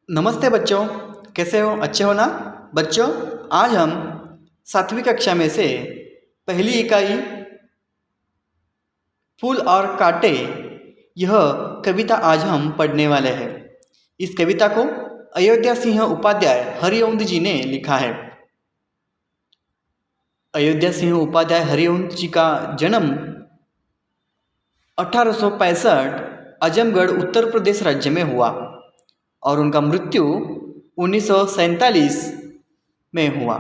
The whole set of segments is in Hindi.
नमस्ते बच्चों, कैसे हो? अच्छे हो ना? बच्चों, आज हम 7वीं कक्षा में से पहली इकाई फूल और कांटे यह कविता आज हम पढ़ने वाले हैं। इस कविता को अयोध्या सिंह उपाध्याय हरिओंद जी ने लिखा है। अयोध्या सिंह उपाध्याय हरिओंद जी का जन्म 1865 आजमगढ़ उत्तर प्रदेश राज्य में हुआ और उनका मृत्यु 1947 में हुआ।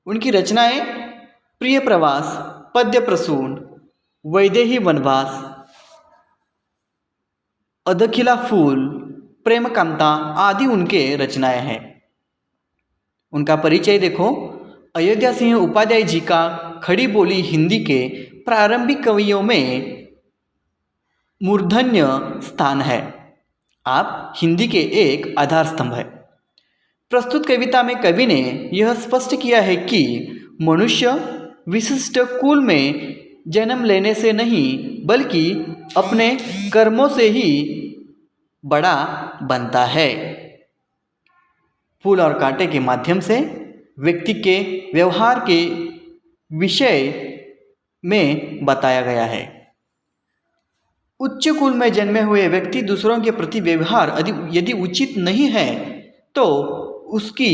उनकी रचनाएं प्रिय प्रवास, पद्य प्रसून, वैदेही वनवास, अधखिला फूल, प्रेम कांता आदि उनके रचनाएं हैं। उनका परिचय देखो। अयोध्या सिंह उपाध्याय जी का खड़ी बोली हिंदी के प्रारंभिक कवियों में मूर्धन्य स्थान है। आप हिंदी के एक आधार स्तंभ है। प्रस्तुत कविता में कवि ने यह स्पष्ट किया है कि मनुष्य विशिष्ट कुल में जन्म लेने से नहीं बल्कि अपने कर्मों से ही बड़ा बनता है। फूल और कांटे के माध्यम से व्यक्ति के व्यवहार के विषय में बताया गया है। उच्च कुल में जन्मे हुए व्यक्ति दूसरों के प्रति व्यवहार यदि उचित नहीं है तो उसकी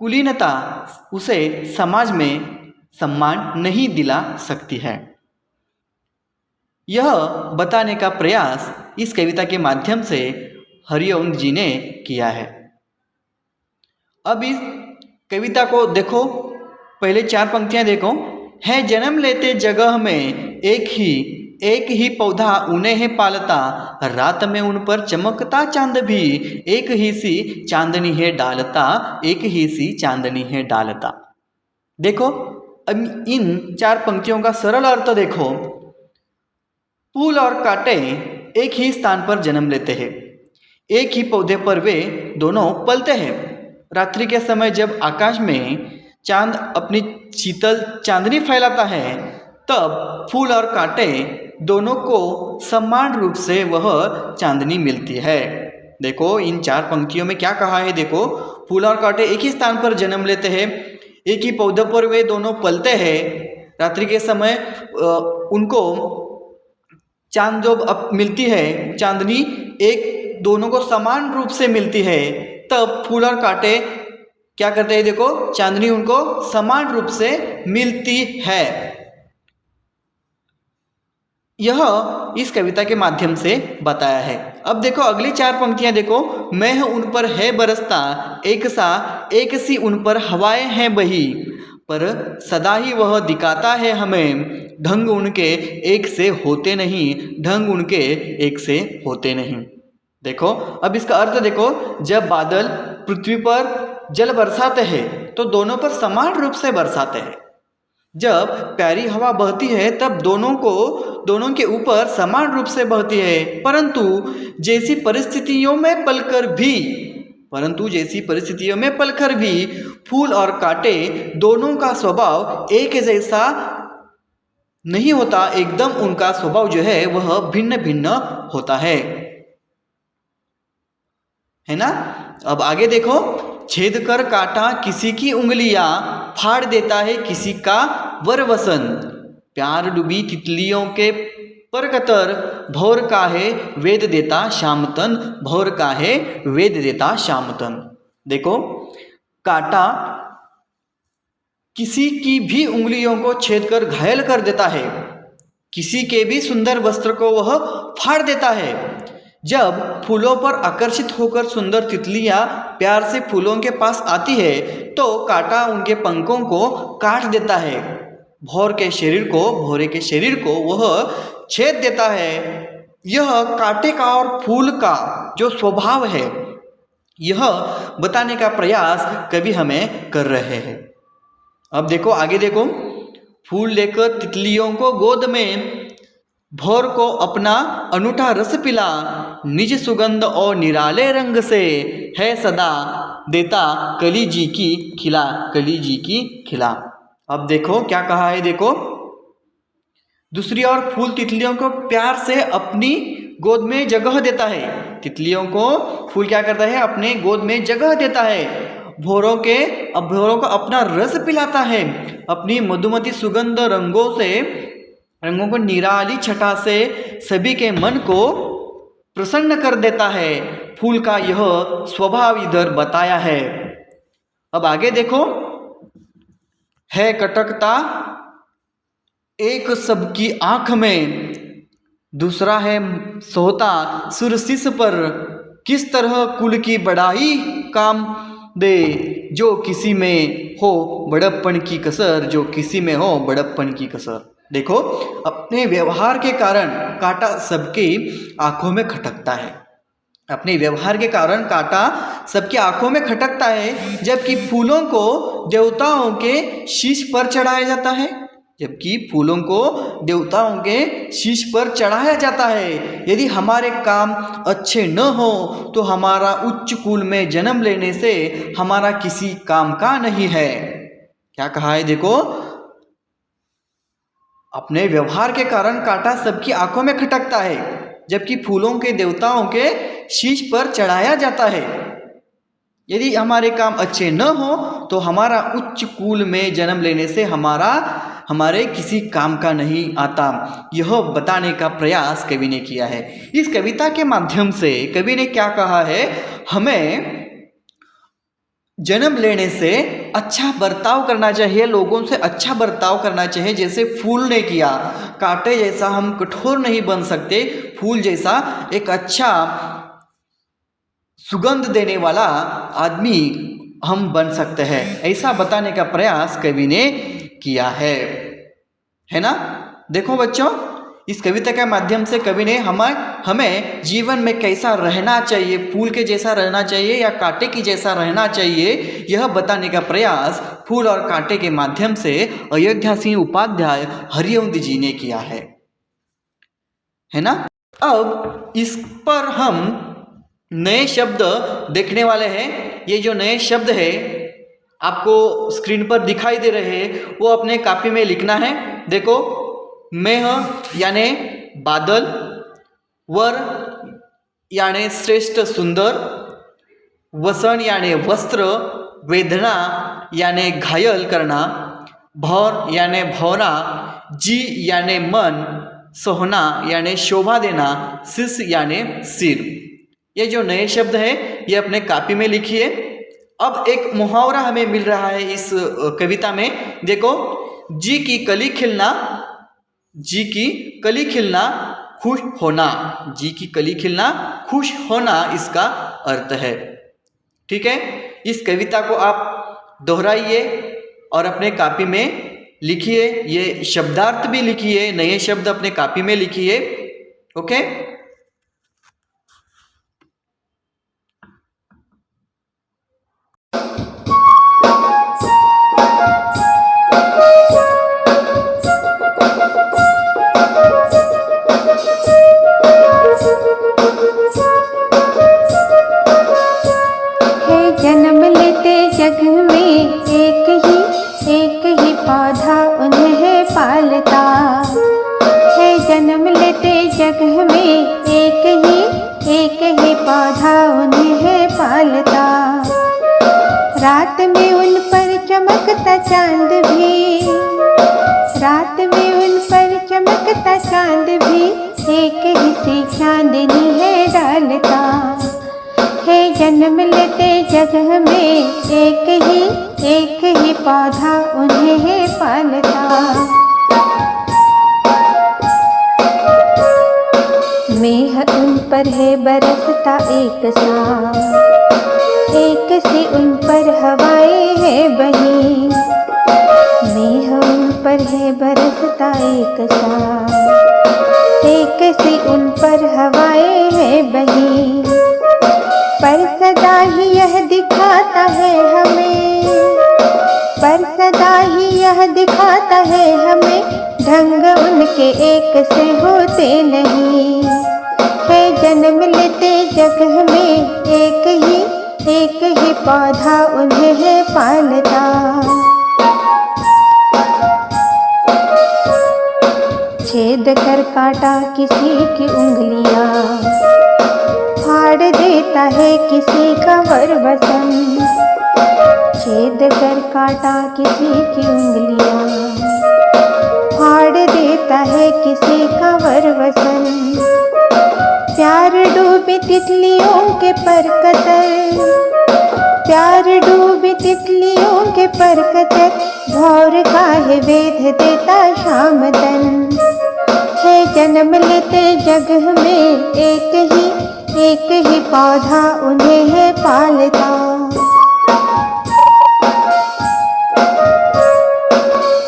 कुलीनता उसे समाज में सम्मान नहीं दिला सकती है। यह बताने का प्रयास इस कविता के माध्यम से हरिओंद जी ने किया है। अब इस कविता को देखो, पहले 4 पंक्तियां देखो। है जन्म लेते जगह में एक ही पौधा उन्हें है पालता, रात में उन पर चमकता चांद भी एक ही सी चांदनी है डालता, एक ही सी चांदनी है डालता। देखो, अब इन 4 पंक्तियों का सरल अर्थ देखो। फूल और कांटे एक ही स्थान पर जन्म लेते हैं, एक ही पौधे पर वे दोनों पलते हैं। रात्रि के समय जब आकाश में चांद अपनी शीतल चांदनी फैलाता है तब फूल और कांटे दोनों को समान रूप से वह चांदनी मिलती है। देखो, इन 4 पंक्तियों में क्या कहा है। देखो, फूल और कांटे एक ही स्थान पर जन्म लेते हैं, एक ही पौधे पर वे दोनों पलते हैं। रात्रि के समय उनको चांद जब मिलती है, चांदनी एक दोनों को समान रूप से मिलती है, तब फूल और कांटे क्या करते हैं। देखो, चांदनी उनको समान रूप से मिलती है। यह इस कविता के माध्यम से बताया है। अब देखो अगली 4 पंक्तियां देखो। मैं उन पर है बरसता, एक सी उन पर हवाएं हैं बही, पर सदा ही वह दिखाता है हमें, ढंग उनके एक से होते नहीं, ढंग उनके एक से होते नहीं। देखो, अब इसका अर्थ देखो। जब बादल पृथ्वी पर जल बरसाते हैं तो दोनों पर समान रूप से बरसाते हैं। जब प्यारी हवा बहती है तब दोनों के ऊपर समान रूप से बहती है। परंतु जैसी परिस्थितियों में पलकर भी फूल और कांटे दोनों का स्वभाव एक जैसा नहीं होता। एकदम उनका स्वभाव जो है वह भिन्न भिन्न होता है ना। अब आगे देखो। छेद कर काटा किसी की उंगलियां, फाड़ देता है किसी का वरवसन, प्यार डूबी तितलियों के परकतर, भौर का है वेद देता शामतन, भौर का है वेद देता शामतन। देखो, कांटा किसी की भी उंगलियों को छेद कर घायल कर देता है, किसी के भी सुंदर वस्त्र को वह फाड़ देता है। जब फूलों पर आकर्षित होकर सुंदर तितलियां प्यार से फूलों के पास आती है तो कांटा उनके पंखों को काट देता है, भौरे के शरीर को वह छेद देता है। यह कांटे का और फूल का जो स्वभाव है यह बताने का प्रयास कवि हमें कर रहे हैं। अब देखो, आगे देखो। फूल लेकर तितलियों को गोद में, भौर को अपना अनूठा रस पिला, निज सुगंध और निराले रंग से है सदा देता कली जी की खिला। अब देखो क्या कहा है। देखो, दूसरी ओर फूल तितलियों को प्यार से अपनी गोद में जगह देता है, तितलियों को फूल क्या करता है, अपने गोद में जगह देता है, भौरों को अपना रस पिलाता है, अपनी मधुमती सुगंध रंगों को निराली छटा से सभी के मन को प्रसन्न कर देता है। फूल का यह स्वभाव इधर बताया है। अब आगे देखो, है कटकता एक सबकी आंख में, दूसरा है सोता सुरसिस पर, किस तरह कुल की बड़ाई काम दे, जो किसी में हो बड़प्पन की कसर, जो किसी में हो बड़प्पन की कसर। देखो, अपने व्यवहार के कारण कांटा सबकी आंखों में खटकता है। अपने व्यवहार के कारण कांटा सबकी आंखों में खटकता है, जबकि फूलों को देवताओं के शीश पर चढ़ाया जाता है, जबकि फूलों को देवताओं के शीश पर चढ़ाया जाता है। यदि हमारे काम अच्छे न हो तो हमारा उच्च कुल में जन्म लेने से हमारा किसी काम का नहीं है। क्या कहा है, देखो, अपने व्यवहार के कारण कांटा सबकी आंखों में खटकता है, जबकि फूलों के देवताओं के शीश पर चढ़ाया जाता है। यदि हमारे काम अच्छे न हो तो हमारा उच्च कुल में जन्म लेने से हमारे किसी काम का नहीं आता। यह बताने का प्रयास कवि ने किया है। इस कविता के माध्यम से कवि ने क्या कहा है, हमें जन्म लेने से अच्छा बर्ताव करना चाहिए, लोगों से अच्छा बर्ताव करना चाहिए, जैसे फूल ने किया। कांटे जैसा हम कठोर नहीं बन सकते, फूल जैसा एक अच्छा सुगंध देने वाला आदमी हम बन सकते हैं। ऐसा बताने का प्रयास कवि ने किया है ना। देखो बच्चों, इस कविता के माध्यम से कवि ने हमें जीवन में कैसा रहना चाहिए, फूल के जैसा रहना चाहिए या कांटे की जैसा रहना चाहिए, यह बताने का प्रयास फूल और कांटे के माध्यम से अयोध्या सिंह उपाध्याय हरिओंद जी ने किया है ना। अब इस पर हम नए शब्द देखने वाले हैं। ये जो नए शब्द है आपको स्क्रीन पर दिखाई दे रहे हैं, वो अपने कॉपी में लिखना है। देखो, मेह यानी बादल, वर यानी श्रेष्ठ सुंदर, वसन यानी वस्त्र, वेदना यानी घायल करना, भौर यानी भौरा, जी यानी मन, सोहना यानी शोभा देना, शिष यानी सिर। ये जो नए शब्द है ये अपने कॉपी में लिखिए। अब एक मुहावरा हमें मिल रहा है इस कविता में। देखो, जी की कली खिलना, जी की कली खिलना खुश होना, जी की कली खिलना खुश होना इसका अर्थ है। ठीक है, इस कविता को आप दोहराइए और अपने कॉपी में लिखिए। ये शब्दार्थ भी लिखिए, नए शब्द अपने कॉपी में लिखिए। ओके, जन्म लेते जग में एक ही पौधा उन्हें पालता है। जन्म लेते जग में एक ही पौधा उन्हें पालता। रात में उन पर चमकता चांद भी, रात में उन पर चमकता चांद भी एक ही सी चांदनी है डालता है। जन्म लेते जगह में एक ही पौधा उन्हें पालता। मेह उन पर है बरसता एक सा, एक सी उन पर हवाएं है बही। मेह उन पर है बरसता एक सा, एक सी उन पर हवाएं है बही। पर सदा ही यह दिखाता है हमें, पर सदा ही यह दिखाता है हमें, ढंग उनके एक से होते नहीं है। जन्म लेते जगह में एक ही पौधा उन्हें पालता। छेद कर काटा किसी की उंगलियां, फाड़ फाड़ देता है किसी का वरवसन, छेद कर काटा किसी की उंगलियां, फाड़ देता है किसी का वरवसन। प्यार डूबे तितलियों के परकतर, प्यार डूबे तितलियों के परकतर, भौर का है वेद देता शाम तन। है जन्म लेते जगह में एक ही पौधा उन्हें है पालता।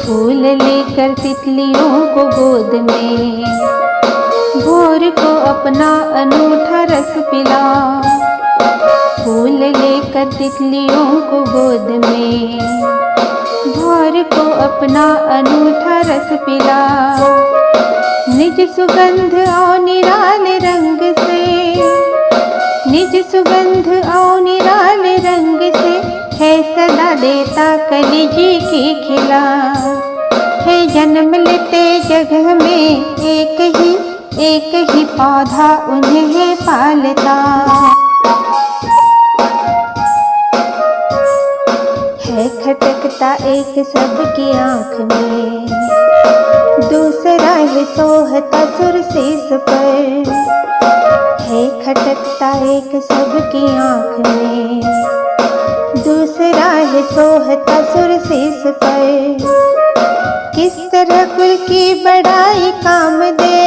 फूल लेकर तितलियों को गोद में, भोर को अपना अनूठा रस पिला। फूल लेकर तितलियों को गोद में, भोर को अपना अनूठा रस पिला। निज सुगंध और निराले रंग से, निज सुगंध और निराले रंग से, है सदा देता कलिजी की खिला। है जन्म लेते जगह में एक ही पौधा उन्हें है पालता। है खटकता एक सबकी आँख में, दूसरा है सोहता सुर शीश पर। है खटकता एक सबकी आँख में, दूसरा है सोहता सुर शीश पर। किस तरह कुल की बड़ाई काम दे,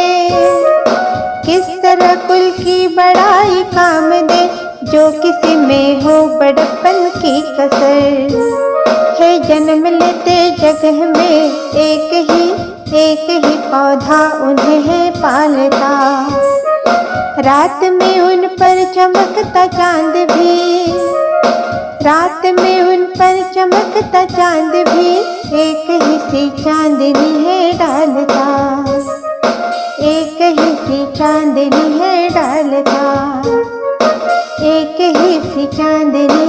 किस तरह कुल की बड़ाई काम दे, जो किसी में हो बड़प्पन की कसर। है जन्म लेते जगह में एक ही पौधा उन्हें है पालता। रात में उन पर चमकता चांद भी, रात में उन पर चमकता चांद भी, एक ही सी चांदनी है डालता। एक ही सी चांदनी है डालता, एक ही सी चांदनी